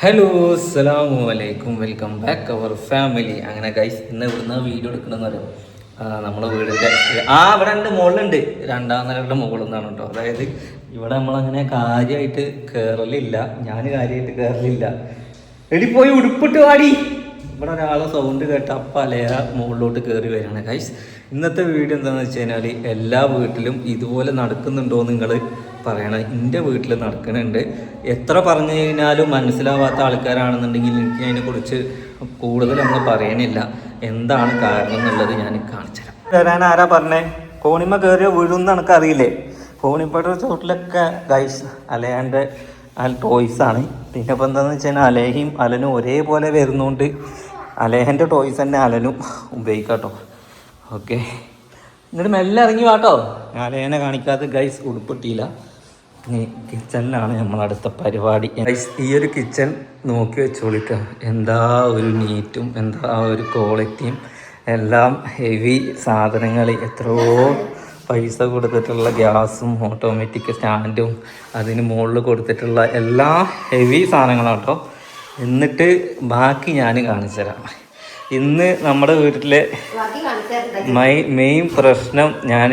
Hello അസ്സലാമു അലൈക്കും, welcome back അവർ family. അങ്ങനെ ഗൈസ്, ഇന്ന് ഇവിടുന്ന് വീഡിയോ എടുക്കണമെന്ന് അറിയാം. നമ്മളെ വീടിൻ്റെ ഇവിടെ ഉണ്ട്, മുകളിലുണ്ട്, രണ്ടാം നിലയുടെ മുകളിൽ നിന്നാണ് കേട്ടോ. അതായത് ഇവിടെ നമ്മളങ്ങനെ കാര്യമായിട്ട് കയറലില്ല, ഞാൻ കാര്യമായിട്ട് കയറലില്ല. എടി പോയി ഉടുപ്പിട്ട് വാടി. ഇവിടെ ഒരാളെ സൗണ്ട് കേട്ട അപ്പം അലേറ മുകളിലോട്ട് കയറി വരികയാണ് ഗൈസ്. ഇന്നത്തെ വീഡിയോ എന്താണെന്ന് വെച്ച് കഴിഞ്ഞാൽ എല്ലാ വീട്ടിലും ഇതുപോലെ നടക്കുന്നുണ്ടോ നിങ്ങൾ പറയണം. എൻ്റെ വീട്ടിൽ നടക്കുന്നുണ്ട്. എത്ര പറഞ്ഞു കഴിഞ്ഞാലും മനസ്സിലാവാത്ത ആൾക്കാരാണെന്നുണ്ടെങ്കിൽ എനിക്ക് അതിനെക്കുറിച്ച് കൂടുതൽ നമ്മൾ പറയണില്ല. എന്താണ് കാരണം എന്നുള്ളത് ഞാൻ കാണിച്ചു തരാം. വരാൻ ആരാ പറഞ്ഞേ? കോണിമ കയറിയ വീഴുന്ന എനിക്കറിയില്ലേ? കോണിപ്പയുടെ ചോട്ടിലൊക്കെ ഗൈസ് അലയാൻ്റെ ടോയ്സാണ്. പിന്നെ ഇപ്പം എന്താണെന്ന് വെച്ച് കഴിഞ്ഞാൽ അലേഹയും അലനും ഒരേപോലെ വരുന്നതുകൊണ്ട് അലേഹൻ്റെ ടോയ്സ് തന്നെ അലനും ഉപയോഗിക്കാം കേട്ടോ. ഓക്കെ, എന്നിട്ട് മെല്ലെ ഇറങ്ങി വാട്ടോ. അലേഹനെ കാണിക്കാതെ ഗൈസ് ഉടുപ്പിട്ടില്ല. ഇനി കിച്ചണിലാണ് നമ്മളടുത്ത പരിപാടി. ഗൈസ് ഈ ഒരു കിച്ചൺ നോക്കി വെച്ചോളിട്ടോ. എന്താ ഒരു നീറ്റും എന്താ ഒരു ക്വാളിറ്റിയും, എല്ലാം ഹെവി സാധനങ്ങൾ, എത്രയോ പൈസ കൊടുത്തിട്ടുള്ള ഗ്യാസും ഓട്ടോമാറ്റിക് സ്റ്റാൻഡും അതിന് മുകളിൽ കൊടുത്തിട്ടുള്ള എല്ലാ ഹെവി സാധനങ്ങളാണ് കേട്ടോ. എന്നിട്ട് ബാക്കി ഞാൻ കാണിച്ചു തരാം. ഇന്ന് നമ്മുടെ വീട്ടിലെ മെയിൻ പ്രശ്നം ഞാൻ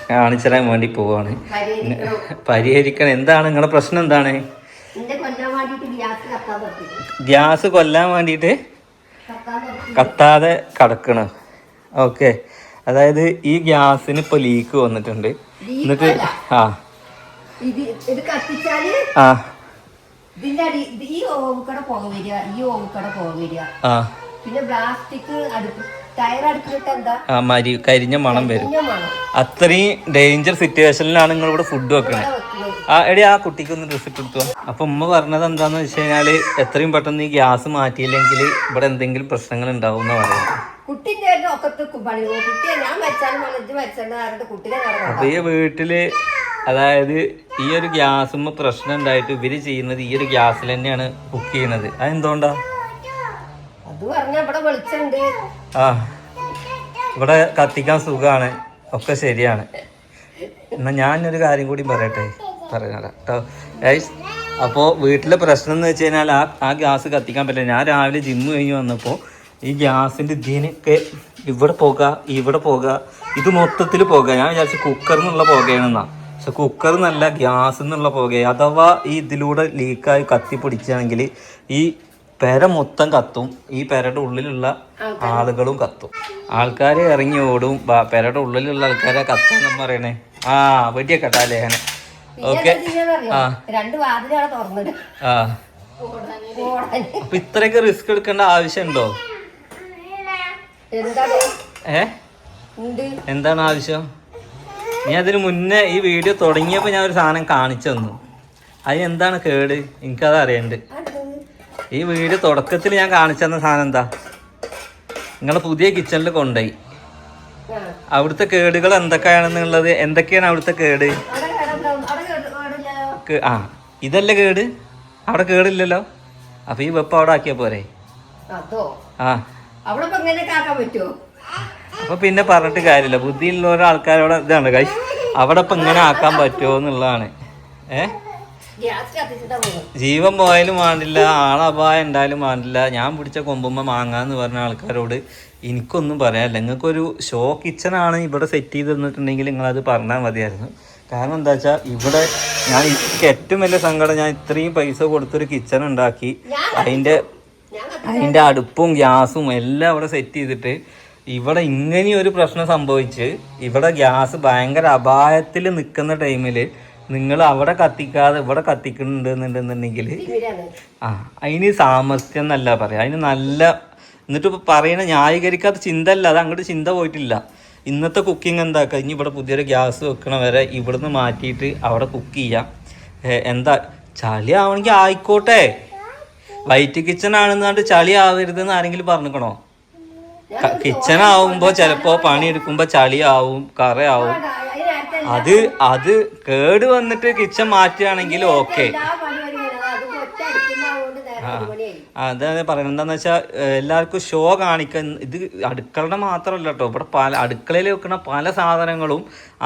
കാണിച്ചു തരാൻ വേണ്ടി പോവാണ്. പരിഹരിക്കണം. എന്താണ് നിങ്ങളുടെ പ്രശ്നം? എന്താണ്? ഗ്യാസ് കൊല്ലാൻ വേണ്ടിയിട്ട് കത്താതെ കിടക്കണം. ഓക്കെ, അതായത് ഈ ഗ്യാസിന് ഇപ്പോൾ ലീക്ക് വന്നിട്ടുണ്ട്. എന്നിട്ട് പിന്നെ പ്ലാസ്റ്റിക് കരിഞ്ഞ മണം വരും. അത്രയും ഡേഞ്ചർ സിറ്റുവേഷനിലാണ് നിങ്ങൾ ഇവിടെ ഫുഡ് വെക്കണേ. എടി ആ കുട്ടിക്ക് ഒന്ന് ഡ്രസ്സ് ഇട്ട് കൊടുത്തു. അപ്പൊ ഉമ്മ പറഞ്ഞത് എന്താന്ന് വെച്ച് കഴിഞ്ഞാല് എത്രയും പെട്ടെന്ന് ഈ ഗ്യാസ് മാറ്റിയില്ലെങ്കിൽ ഇവിടെ എന്തെങ്കിലും പ്രശ്നങ്ങൾ ഉണ്ടാവും എന്ന് പറയുന്നത്. അപ്പൊ ഈ വീട്ടില് അതായത് ഈ ഒരു ഗ്യാസുമ്മ പ്രശ്നം ഉണ്ടായിട്ട് ഇവര് ചെയ്യുന്നത് ഈ ഒരു ഗ്യാസിൽ തന്നെയാണ് കുക്ക് ചെയ്യുന്നത്. അതെന്തുകൊണ്ടാ? ഇവിടെ കത്തിക്കാൻ സുഖമാണ്, ഒക്കെ ശരിയാണ്. എന്നാ ഞാനൊരു കാര്യം കൂടി പറയട്ടെ, പറയാം കേട്ടോ. അപ്പോൾ വീട്ടിലെ പ്രശ്നം എന്ന് വെച്ച് കഴിഞ്ഞാൽ ആ ഗ്യാസ് കത്തിക്കാൻ പറ്റില്ല. ഞാൻ രാവിലെ ജിമ്മ് കഴിഞ്ഞ് വന്നപ്പോൾ ഈ ഗ്യാസിൻ്റെ ഇതിനൊക്കെ ഇവിടെ പോകുക, ഇത് മൊത്തത്തിൽ പോകുക. ഞാൻ വിചാരിച്ചു കുക്കറിൽ നിന്നുള്ള പുകയാണെന്നാ, പക്ഷെ കുക്കറിൽ നിന്നല്ല, ഗ്യാസിൽ നിന്നുള്ള പുക. അഥവാ ഈ ഇതിലൂടെ ലീക്കായി കത്തിപ്പിടിച്ചാണെങ്കിൽ ഈ പെര മൊത്തം കത്തും, ഈ പെരയുടെ ഉള്ളിലുള്ള ആളുകളും കത്തും. ആൾക്കാർ ഇറങ്ങി ഓടും. പെരയുടെ ഉള്ളിലുള്ള ആൾക്കാരെ കത്താന്ന് പറയണേ. വെടിയൊക്കെ ലേഹന. ഓക്കെ, അപ്പൊ ഇത്രയൊക്കെ റിസ്ക് എടുക്കേണ്ട ആവശ്യമുണ്ടോ? എന്താണ് ആവശ്യം? നീ അതിന് മുന്നേ ഈ വീഡിയോ തുടങ്ങിയപ്പോൾ ഞാൻ ഒരു സാധനം കാണിച്ചു തന്നു. അതിനെന്താണ് കേട്? എനിക്കത് അറിയണ്ട്. ഈ വീഡിയോ തുടക്കത്തിൽ ഞാൻ കാണിച്ചു തന്ന സാധനം എന്താ? നിങ്ങളെ പുതിയ കിച്ചണിൽ കൊണ്ടുപോയി അവിടുത്തെ കേടുകൾ എന്തൊക്കെയാണെന്നുള്ളത്. എന്തൊക്കെയാണ് അവിടുത്തെ കേട്? ഇതല്ലേ കേട്? അവിടെ കേടില്ലല്ലോ. അപ്പൊ ഈ വെപ്പ് അവിടെ ആക്കിയാ പോരെ? അപ്പൊ പിന്നെ പറഞ്ഞിട്ട് കാര്യമില്ല. ബുദ്ധിയുള്ള ഓരോ ആൾക്കാരോട് ഇതാണ് ഗൈസ്, അവിടെ ഇപ്പൊ ഇങ്ങനെ ആക്കാൻ പറ്റുമോ എന്നുള്ളതാണ്. ജീവൻ പോയാലും വേണ്ടില്ല, ആളപായം ഉണ്ടായാലും വേണ്ടില്ല, ഞാൻ പിടിച്ച കൊമ്പുമ്മ മാങ്ങാന്ന് പറഞ്ഞ ആൾക്കാരോട് എനിക്കൊന്നും പറയാനില്ല. നിങ്ങൾക്കൊരു ഷോ കിച്ചണാണ് ഇവിടെ സെറ്റ് ചെയ്ത് തന്നിട്ടുണ്ടെങ്കിൽ നിങ്ങളത് പറഞ്ഞാൽ മതിയായിരുന്നു. കാരണം എന്താ വെച്ചാൽ ഇവിടെ എനിക്ക് ഏറ്റവും വലിയ സങ്കടം, ഞാൻ ഇത്രയും പൈസ കൊടുത്തൊരു കിച്ചൺ ഉണ്ടാക്കി അതിൻ്റെ അടുപ്പും ഗ്യാസും എല്ലാം ഇവിടെ സെറ്റ് ചെയ്തിട്ട് ഇവിടെ ഇങ്ങനെയൊരു പ്രശ്നം സംഭവിച്ച് ഇവിടെ ഗ്യാസ് ഭയങ്കര അപായത്തിൽ നിൽക്കുന്ന ടൈമിൽ നിങ്ങൾ അവിടെ കത്തിക്കാതെ ഇവിടെ കത്തിക്കുന്നുണ്ടെന്നുണ്ടെന്നുണ്ടെങ്കിൽ അതിന് സാമർത്ഥ്യം എന്നല്ല പറയാം, അതിന് നല്ല. എന്നിട്ട് ഇപ്പോൾ പറയണ ന്യായീകരിക്കാത്ത ചിന്ത അല്ല, അത് അങ്ങോട്ട് ചിന്ത പോയിട്ടില്ല. ഇന്നത്തെ കുക്കിംഗ് എന്താക്കുക, ഇനി ഇവിടെ പുതിയൊരു ഗ്യാസ് വെക്കണ വരെ ഇവിടുന്ന് മാറ്റിയിട്ട് അവിടെ കുക്ക് ചെയ്യാം. എന്താ ചളി ആവണമെങ്കിൽ ആയിക്കോട്ടെ, വൈറ്റ് കിച്ചൺ ആണെന്നാണ്ട് ചളി ആവരുതെന്ന് ആരെങ്കിലും പറഞ്ഞിക്കണോ? കിച്ചൺ ആവുമ്പോൾ ചിലപ്പോൾ പണിയെടുക്കുമ്പോൾ ചളി ആവും, കറയാവും. അത് കേട് വന്നിട്ട് കിച്ചൺ മാറ്റുകയാണെങ്കിൽ ഓക്കെ. അതാണ് പറയുന്നത്. എന്താന്ന് വെച്ചാൽ എല്ലാവർക്കും ഷോ കാണിക്കാൻ ഇത് അടുക്കളയുടെ മാത്രമല്ല കേട്ടോ, ഇവിടെ പല അടുക്കളയിൽ വെക്കുന്ന പല സാധനങ്ങളും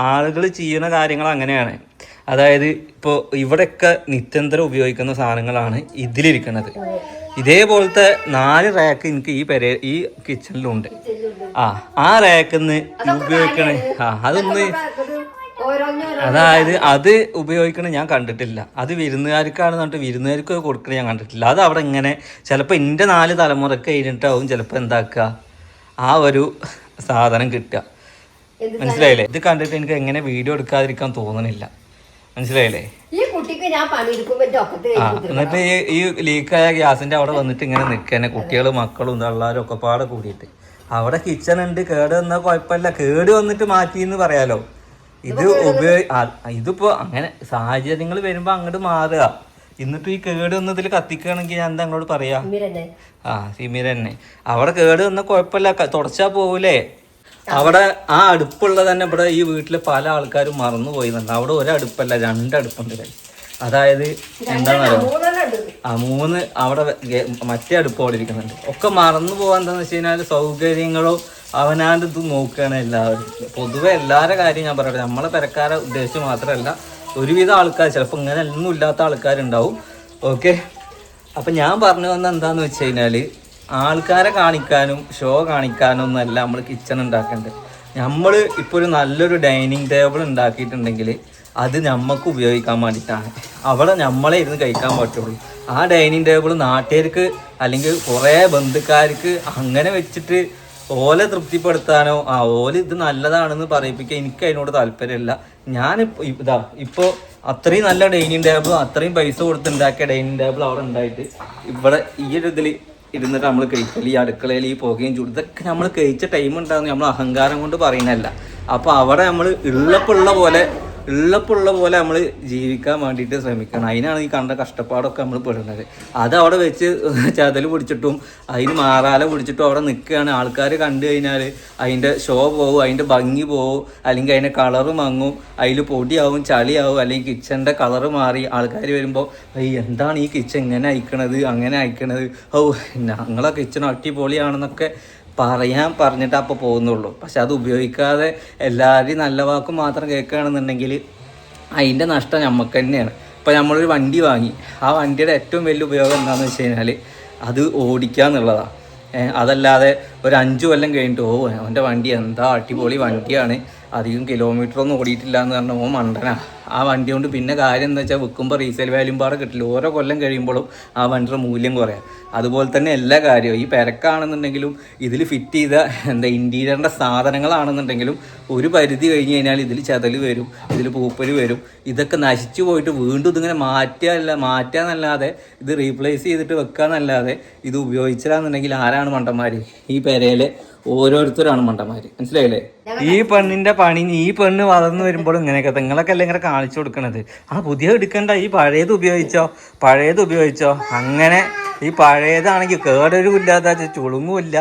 ആളുകൾ ചെയ്യുന്ന കാര്യങ്ങൾ അങ്ങനെയാണ്. അതായത് ഇപ്പോൾ ഇവിടെയൊക്കെ നിത്യന്തരം ഉപയോഗിക്കുന്ന സാധനങ്ങളാണ് ഇതിലിരിക്കുന്നത്. ഇതേപോലത്തെ 4 റാക്ക് എനിക്ക് ഈ കിച്ചണിലുണ്ട്. ആ റാക്കിന്ന് ഉപയോഗിക്കണേ അതൊന്ന് അതായത് അത് ഉപയോഗിക്കണ ഞാൻ കണ്ടിട്ടില്ല. അത് വിരുന്നുകാർക്കാണ് പറഞ്ഞിട്ട് വിരുന്നുകാർക്ക് കൊടുക്കണ ഞാൻ കണ്ടിട്ടില്ല. അത് അവിടെ ഇങ്ങനെ ചിലപ്പോൾ എൻ്റെ 4 തലമുറക്ക് കഴിഞ്ഞിട്ടാവും ചിലപ്പോൾ എന്താക്കുക ആ ഒരു സാധനം കിട്ടുക. മനസ്സിലായില്ലേ? ഇത് കണ്ടിട്ട് എനിക്ക് എങ്ങനെ വീഡിയോ എടുക്കാതിരിക്കാൻ തോന്നണില്ല. മനസ്സിലായില്ലേ? എന്നിട്ട് ഈ ലീക്കായ ഗ്യാസിന്റെ അവിടെ വന്നിട്ട് ഇങ്ങനെ നിൽക്കന്നെ കുട്ടികളും മക്കളും എല്ലാവരും ഒക്കെ പാടെ കൂടിയിട്ട്. അവിടെ കിച്ചൺ ഉണ്ട്, കേട് വന്നാൽ കുഴപ്പമില്ല, കേട് വന്നിട്ട് മാറ്റിന്ന് പറയാലോ. ഇത് ഇതിപ്പോ അങ്ങനെ സാഹചര്യങ്ങൾ വരുമ്പോ അങ്ങോട്ട് മാറുക. എന്നിട്ട് ഈ കേട് വന്ന് ഇതിൽ കത്തിക്കുകയാണെങ്കിൽ ഞാൻ എന്താ അങ്ങോട്ട് പറയാ? സിമിര തന്നെ. അവിടെ കേട് വന്ന കുഴപ്പമില്ല, തുടച്ചാ പോകൂലേ. അവിടെ ആ അടുപ്പുള്ളത് തന്നെ ഇവിടെ ഈ വീട്ടിലെ പല ആൾക്കാരും മറന്നു പോയിന്നുണ്ട്. അവിടെ ഒരടുപ്പല്ല 2 അടുപ്പുണ്ട്. അതായത് എന്താണെന്നറിയോ, 3 അവിടെ മറ്റേ അടുപ്പ് അവിടെ ഇരിക്കുന്നുണ്ട്. ഒക്കെ മറന്നു പോകാൻ എന്താന്ന് വെച്ച് കഴിഞ്ഞാൽ സൗകര്യങ്ങളോ അവനാണ്ട് ഇത് നോക്കുകയാണ് എല്ലാവരും. പൊതുവെ എല്ലാവരുടെ കാര്യം ഞാൻ പറയട്ടെ, നമ്മളെ പെരക്കാരെ ഉദ്ദേശിച്ച് മാത്രമല്ല, ഒരുവിധം ആൾക്കാർ ചിലപ്പോൾ ഇങ്ങനെ ഒന്നും ഇല്ലാത്ത ആൾക്കാരുണ്ടാവും. ഓക്കെ, അപ്പം ഞാൻ പറഞ്ഞു വന്ന എന്താന്ന് വെച്ച് കഴിഞ്ഞാൽ ആൾക്കാരെ കാണിക്കാനും ഷോ കാണിക്കാനും ഒന്നല്ല നമ്മൾ കിച്ചൺ ഉണ്ടാക്കേണ്ടത്. നമ്മൾ ഇപ്പോൾ ഒരു നല്ലൊരു ഡൈനിങ് ടേബിൾ ഉണ്ടാക്കിയിട്ടുണ്ടെങ്കിൽ അത് നമുക്ക് ഉപയോഗിക്കാൻ വേണ്ടിയിട്ടാണ്. അവിടെ നമ്മളെ ഇരുന്ന് കഴിക്കാൻ പറ്റുള്ളൂ. ആ ഡൈനിങ് ടേബിൾ നാട്ടുകാർക്ക് അല്ലെങ്കിൽ കുറേ ബന്ധുക്കാർക്ക് അങ്ങനെ വെച്ചിട്ട് ഓലെ തൃപ്തിപ്പെടുത്താനോ ഓല് ഇത് നല്ലതാണെന്ന് പറയിപ്പിക്കാൻ എനിക്ക് അതിനോട് താല്പര്യമില്ല. ഇപ്പോൾ അത്രയും നല്ല ഡൈനിങ് ടേബിളും അത്രയും പൈസ കൊടുത്തുണ്ടാക്കിയ ഡൈനിങ് ടേബിൾ അവിടെ ഉണ്ടായിട്ട് ഇവിടെ ഈ ഒരു ഇതിൽ ഇരുന്നിട്ട് നമ്മൾ കഴിക്കൽ, ഈ അടുക്കളയിൽ ഈ പുകയും ചൂട് ഇതൊക്കെ നമ്മൾ കഴിച്ച ടൈം ഉണ്ടാകുന്ന നമ്മൾ അഹങ്കാരം കൊണ്ട് പറയുന്നതല്ല. അപ്പോൾ അവിടെ നമ്മൾ ഉള്ളപ്പുള്ള പോലെ നമ്മൾ ജീവിക്കാൻ വേണ്ടിയിട്ട് ശ്രമിക്കണം. അതിനാണ് ഈ കണ്ട കഷ്ടപ്പാടൊക്കെ നമ്മൾ പെടുന്നത്. അത് അവിടെ വെച്ച് ചതൽ പിടിച്ചിട്ടും അതിന് മാറാല പിടിച്ചിട്ടും അവിടെ നിൽക്കുകയാണ്. ആൾക്കാർ കണ്ടു കഴിഞ്ഞാൽ അതിൻ്റെ ഷോ പോവും, അതിൻ്റെ ഭംഗി പോവും, അല്ലെങ്കിൽ അതിൻ്റെ കളറ് മങ്ങും, അതിൽ പൊടിയാവും, ചളിയാവും, അല്ലെങ്കിൽ കിച്ചൻ്റെ കളറ് മാറി ആൾക്കാർ വരുമ്പോൾ എന്താണ് ഈ കിച്ചൺ ഇങ്ങനെ അയക്കണത് അങ്ങനെ അയക്കണത്, ഞങ്ങളെ കിച്ചൺ അടിപൊളിയാണെന്നൊക്കെ പറഞ്ഞിട്ട് അപ്പോൾ പോകുന്നുള്ളൂ. പക്ഷെ അത് ഉപയോഗിക്കാതെ എല്ലാവരെയും നല്ല വാക്കും മാത്രം കേൾക്കുകയാണെന്നുണ്ടെങ്കിൽ അതിൻ്റെ നഷ്ടം നമുക്ക് തന്നെയാണ്. ഇപ്പോൾ നമ്മളൊരു വണ്ടി വാങ്ങി, ആ വണ്ടിയുടെ ഏറ്റവും വലിയ ഉപയോഗം എന്താണെന്ന് വെച്ച് കഴിഞ്ഞാൽ അത് ഓടിക്കുക എന്നുള്ളതാണ്. അതല്ലാതെ ഒരു 5 കൊല്ലം കഴിഞ്ഞിട്ട് അവൻ്റെ വണ്ടി എന്താ അടിപൊളി വണ്ടിയാണ്, അധികം കിലോമീറ്ററൊന്നും ഓടിയിട്ടില്ല എന്ന് പറഞ്ഞാൽ മണ്ടനാ. ആ വണ്ടി കൊണ്ട് പിന്നെ കാര്യം എന്താ വെച്ചാൽ വിൽക്കുമ്പോൾ റീസെയിൽ വാല്യൂം പാടെ കിട്ടില്ല. ഓരോ കൊല്ലം കഴിയുമ്പോഴും ആ വണ്ടിയുടെ മൂല്യം കുറയാം. അതുപോലെ തന്നെ എല്ലാ കാര്യവും ഈ പെരക്കാണെന്നുണ്ടെങ്കിലും ഇതിൽ ഫിറ്റ് ചെയ്ത ഇൻറ്റീരിയറിൻ്റെ സാധനങ്ങളാണെന്നുണ്ടെങ്കിലും ഒരു പരിധി കഴിഞ്ഞ് കഴിഞ്ഞാൽ ഇതിൽ ചതൽ വരും, ഇതിൽ പൂപ്പല് വരും. ഇതൊക്കെ നശിച്ചു പോയിട്ട് വീണ്ടും ഇതിങ്ങനെ മാറ്റാന്നല്ലാതെ ഇത് റീപ്ലേസ് ചെയ്തിട്ട് വെക്കാന്നല്ലാതെ ഇത് ഉപയോഗിച്ചില്ലാന്നുണ്ടെങ്കിൽ ആരാണ് മണ്ടന്മാർ? ഈ പെരയിലെ ഓരോരുത്തരാണ് മണ്ടന്മാർ. മനസ്സിലായില്ലേ? ഈ പെണ്ണിന്റെ പണി ഈ പെണ്ണ് വളർന്നു വരുമ്പോഴും ഇങ്ങനെയൊക്കെ നിങ്ങളൊക്കെ അല്ലേ ഇങ്ങനെ കാണിച്ചു കൊടുക്കണത്. പുതിയ എടുക്കണ്ട, ഈ പഴയത് ഉപയോഗിച്ചോ. അങ്ങനെ ഈ പഴയതാണെങ്കിൽ കേടൊരും ഇല്ലാതെ ചുളുങ്ങുമില്ല,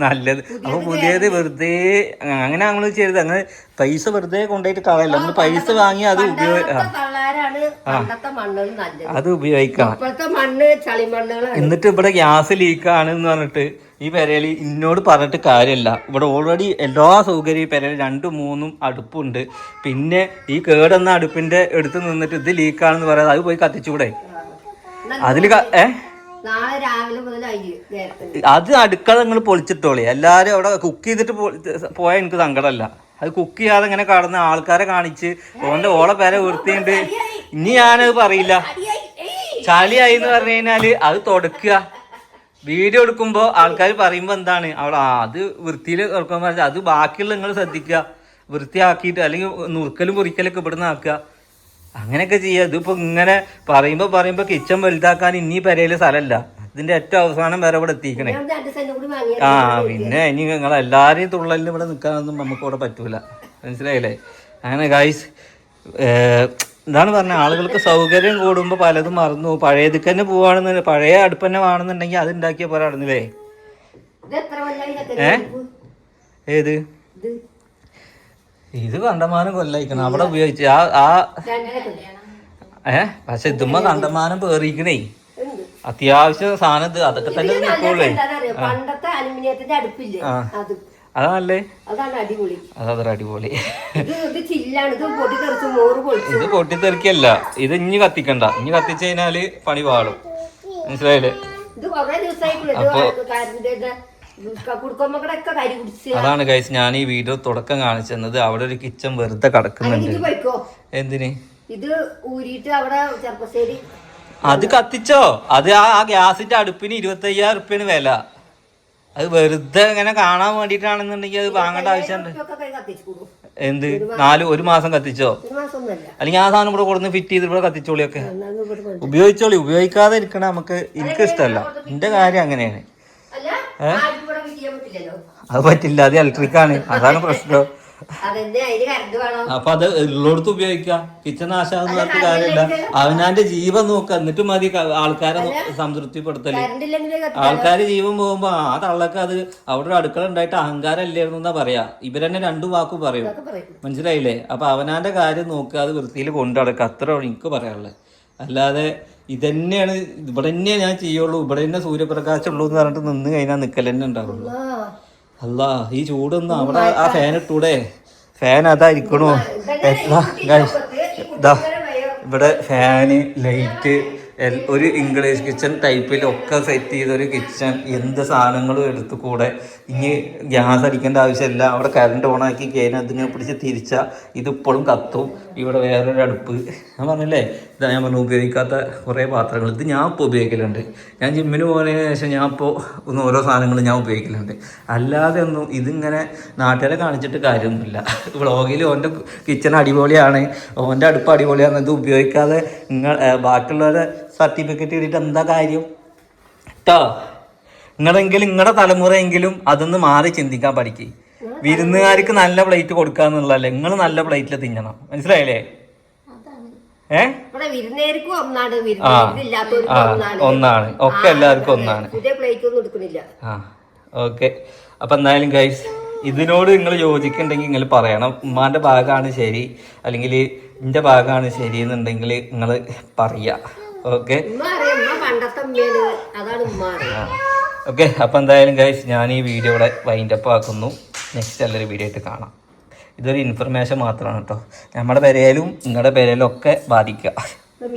നല്ലത്. അപ്പൊ പുതിയത് വെറുതെ അങ്ങനെ നമ്മൾ ചെയ്തത്, അങ്ങനെ പൈസ വെറുതെ കൊണ്ടുപോയിട്ട് കളയല്ല. നമ്മൾ പൈസ വാങ്ങി അത് ഉപയോഗിക്കണം. എന്നിട്ട് ഇവിടെ ഗ്യാസ് ലീക്കാണ് എന്ന് പറഞ്ഞിട്ട് ഈ പെരയിൽ ഇന്നോട് പറഞ്ഞിട്ട് കാര്യമില്ല. ഇവിടെ ഓൾറെഡി എല്ലാ സൗകര്യവും ഈ പെരയിൽ 2-3 അടുപ്പുണ്ട്. പിന്നെ ഈ കേടെന്ന അടുപ്പിന്റെ എടുത്ത് നിന്നിട്ട് ഇത് ലീക്കാണെന്ന് പറയാതെ അത് പോയി കത്തിച്ചൂടെ? അതില് അത് അടുക്കള നിങ്ങൾ പൊളിച്ചിട്ടോളി. എല്ലാരും അവിടെ കുക്ക് ചെയ്തിട്ട് പോയാൽ എനിക്ക് സങ്കടമല്ല. അത് കുക്ക് ചെയ്യാതെ ഇങ്ങനെ കടന്ന് ആൾക്കാരെ കാണിച്ച് ഓളെ പേര വൃത്തിയുണ്ട്. ഇനി ഞാനത് പറയില്ല. ചളിയായി എന്ന് പറഞ്ഞു കഴിഞ്ഞാല് അത് തുടക്കുക. വീഡിയോ എടുക്കുമ്പോൾ ആൾക്കാർ പറയുമ്പോൾ എന്താണ് അവിടെ അത് വൃത്തിയിൽ തുറക്കുമ്പോൾ അത് ബാക്കിയുള്ള നിങ്ങൾ ശ്രദ്ധിക്കുക, വൃത്തിയാക്കിയിട്ട് അല്ലെങ്കിൽ നുറുക്കലും പൊറിക്കലൊക്കെ ഇവിടുന്ന് ആക്കുക. അങ്ങനെയൊക്കെ ചെയ്യുക. ഇതിപ്പോൾ ഇങ്ങനെ പറയുമ്പോൾ കിച്ചൺ വലുതാക്കാൻ ഇനി പെരയിൽ സ്ഥലമല്ല. ഇതിന്റെ ഏറ്റവും അവസാനം വരെ ഇവിടെ എത്തിക്കണേ. പിന്നെ ഇനി നിങ്ങൾ എല്ലാവരെയും തുള്ളലിന് ഇവിടെ നിൽക്കാനൊന്നും നമുക്ക് ഇവിടെ പറ്റൂല. മനസ്സിലായില്ലേ? അങ്ങനെ ഗൈസ് എന്താണ് പറഞ്ഞ ആളുകൾക്ക് സൗകര്യം കൂടുമ്പോൾ പലതും മറന്നു. പഴയതിക്ക് തന്നെ പോവാണെന്ന്, പഴയ അടുപ്പ് തന്നെ വേണമെന്നുണ്ടെങ്കിൽ അത് ഉണ്ടാക്കിയ പോലെ നടന്നില്ലേ? ഏത് ഇത് കണ്ടമാനം കൊല്ലായിക്കണം അവിടെ ഉപയോഗിച്ച് പക്ഷെ ഇതുമ്മ കണ്ടമാനം പേറിക്കണേ അത്യാവശ്യം സാധനം ഇത് അതൊക്കെ തന്നെ നിൽക്കുള്ളേ. പണ്ടത്തെ അലുമിനിയത്തിന്റെ അടുപ്പില്ലേ അതല്ലേ, അതാണ് അടിപൊളി. അതൊരു അടിപൊളി. ഇത് പൊട്ടിത്തെറിക്കല്ല, ഇത് ഇഞ്ഞി കത്തിക്കണ്ട. ഇഞ്ഞി കത്തിച്ചു കഴിഞ്ഞാല് പണി പാളും, മനസ്സിലായില്ലേ? അപ്പൊ അതാണ് ഗൈസ് ഞാൻ ഈ വീഡിയോ തുടക്കം കാണിച്ചത്. അവിടെ ഒരു കിച്ചൺ വെറുതെ കിടക്കുന്നുണ്ട്. എന്തിന് ഇത് ഊരിയിട്ട് അവിടെ ചെറുപ്പശ്ശേരി അത് കത്തിച്ചോ? അത് ആ ഗ്യാസിന്റെ അടുപ്പിന് 25,000 റുപ്യാണ് വില. അത് വെറുതെ ഇങ്ങനെ കാണാൻ വേണ്ടിട്ടാണെന്നുണ്ടെങ്കിൽ അത് വാങ്ങേണ്ട ആവശ്യമുണ്ട്. എന്ത് ഒരു മാസം കത്തിച്ചോ? അല്ലെങ്കിൽ ആ സാധനം ഇവിടെ കൊടുന്ന് ഫിറ്റ് ചെയ്ത് ഇവിടെ കത്തിച്ചോളിയൊക്കെ ഉപയോഗിച്ചോളി. ഉപയോഗിക്കാതെ ഇരിക്കണ നമുക്ക് എനിക്ക് ഇഷ്ടമല്ല. എന്റെ കാര്യം അങ്ങനെയാണ്. അത് പറ്റില്ല, അത് ഇലക്ട്രിക് ആണ്, അതാണ് പ്രശ്നം. അപ്പൊ അത് ഉള്ളോടത്ത് ഉപയോഗിക്കാം. കിച്ചൺ നാശാന്ന് പറഞ്ഞിട്ട് കാര്യമില്ല. അവനാന്റെ ജീവൻ നോക്ക, എന്നിട്ട് മതി ആൾക്കാരെ സംതൃപ്തിപ്പെടുത്തല്. ആൾക്കാര് ജീവൻ പോകുമ്പോ ആ തള്ളക്ക് അത് അവിടെ ഒരു അടുക്കള ഉണ്ടായിട്ട് അഹങ്കാരം അല്ലായിരുന്നു എന്നാ പറയാ. ഇവരെന്നെ 2 വാക്ക് പറയും, മനസ്സിലായില്ലേ? അപ്പൊ അവനാന്റെ കാര്യം നോക്കുക, അത് വൃത്തിയിൽ കൊണ്ടു നടക്കുക. അത്ര എനിക്ക് പറയാനുള്ളത്. അല്ലാതെ ഇതന്നെയാണ് ഇവിടെ തന്നെ ഞാൻ ചെയ്യുള്ളൂ, ഇവിടെ തന്നെ സൂര്യപ്രകാശം ഉള്ളൂ എന്ന് പറഞ്ഞിട്ട് നിന്ന് കഴിഞ്ഞാൽ നിക്കൽ തന്നെ ഉണ്ടാവുള്ളൂ. അല്ല ഈ ചൂടൊന്നും അവിടെ ആ ഫാൻ ഇട്ടൂടെ? ഫാൻ അതായിരിക്കണോ? ഇവിടെ ഫാന്, ലൈറ്റ്, ഒരു ഇംഗ്ലീഷ് കിച്ചൺ ടൈപ്പിലൊക്കെ സെറ്റ് ചെയ്തൊരു കിച്ചൺ. എന്ത് സാധനങ്ങളും എടുത്തു കൂടെ. ഇനി ഗ്യാസ് അടിക്കേണ്ട ആവശ്യമില്ല. അവിടെ കറണ്ട് ഓണാക്കി കഴിഞ്ഞാൽ അതിങ്ങനെ പിടിച്ച് തിരിച്ചാൽ ഇതിപ്പോഴും കത്തും. ഇവിടെ വേറൊരു അടുപ്പ്. ഞാൻ പറഞ്ഞില്ലേ, ഇതാ ഞാൻ പറഞ്ഞു ഉപയോഗിക്കാത്ത കുറേ പാത്രങ്ങൾ. ഇത് ഞാൻ ഇപ്പോൾ ഉപയോഗിക്കലുണ്ട്. ഞാൻ ജിമ്മിന് പോകുന്നതിന് ശേഷം ഞാൻ ഇപ്പോൾ ഓരോ സാധനങ്ങൾ ഞാൻ ഉപയോഗിക്കലുണ്ട്. അല്ലാതെ ഒന്നും ഇതിങ്ങനെ നാട്ടുകാരെ കാണിച്ചിട്ട് കാര്യമൊന്നുമില്ല. വ്ളോഗിൽ ഓൻ്റെ കിച്ചൺ അടിപൊളിയാണ്, ഓൻ്റെ അടുപ്പ് അടിപൊളിയാണ്. ഇത് ഉപയോഗിക്കാതെ ബാക്കിയുള്ളവരെ സർട്ടിഫിക്കറ്റ് കിട്ടിയിട്ട് എന്താ കാര്യം കേട്ടോ? നിങ്ങളെങ്കിലും നിങ്ങളുടെ തലമുറയെങ്കിലും അതൊന്ന് മാറി ചിന്തിക്കാൻ പഠിക്കും. വിരുന്നുകാർക്ക് നല്ല പ്ലേറ്റ് കൊടുക്കാന്നുള്ളതല്ലേ, നിങ്ങൾ നല്ല പ്ലേറ്റിൽ തിന്നണം, മനസ്സിലായില്ലേ? ഒന്നാണ്, ഒക്കെ എല്ലാവർക്കും ഒന്നാണ്. ആ ഓക്കെ. അപ്പൊ എന്തായാലും ഗൈസ്, ഇതിനോട് നിങ്ങൾ യോജിക്കുന്നുണ്ടെങ്കിൽ നിങ്ങൾ പറയണം. ഉമ്മാന്റെ ഭാഗമാണ് ശരി, അല്ലെങ്കിൽ എന്റെ ഭാഗമാണ് ശരി എന്നുണ്ടെങ്കിൽ നിങ്ങൾ പറയാ. Okay okay. അപ്പൊ എന്തായാലും ഗൈസ്, ഞാൻ ഈ വീഡിയോ ഇവിടെ വൈൻഡപ്പ് ആക്കുന്നു. നെക്സ്റ്റ് നല്ലൊരു വീഡിയോ ആയിട്ട് കാണാം. ഇതൊരു ഇൻഫർമേഷൻ മാത്രമാണ് കേട്ടോ. നമ്മുടെ പെരയിലും നിങ്ങളുടെ പെരയിലും ഒക്കെ ബാധിക്കുക.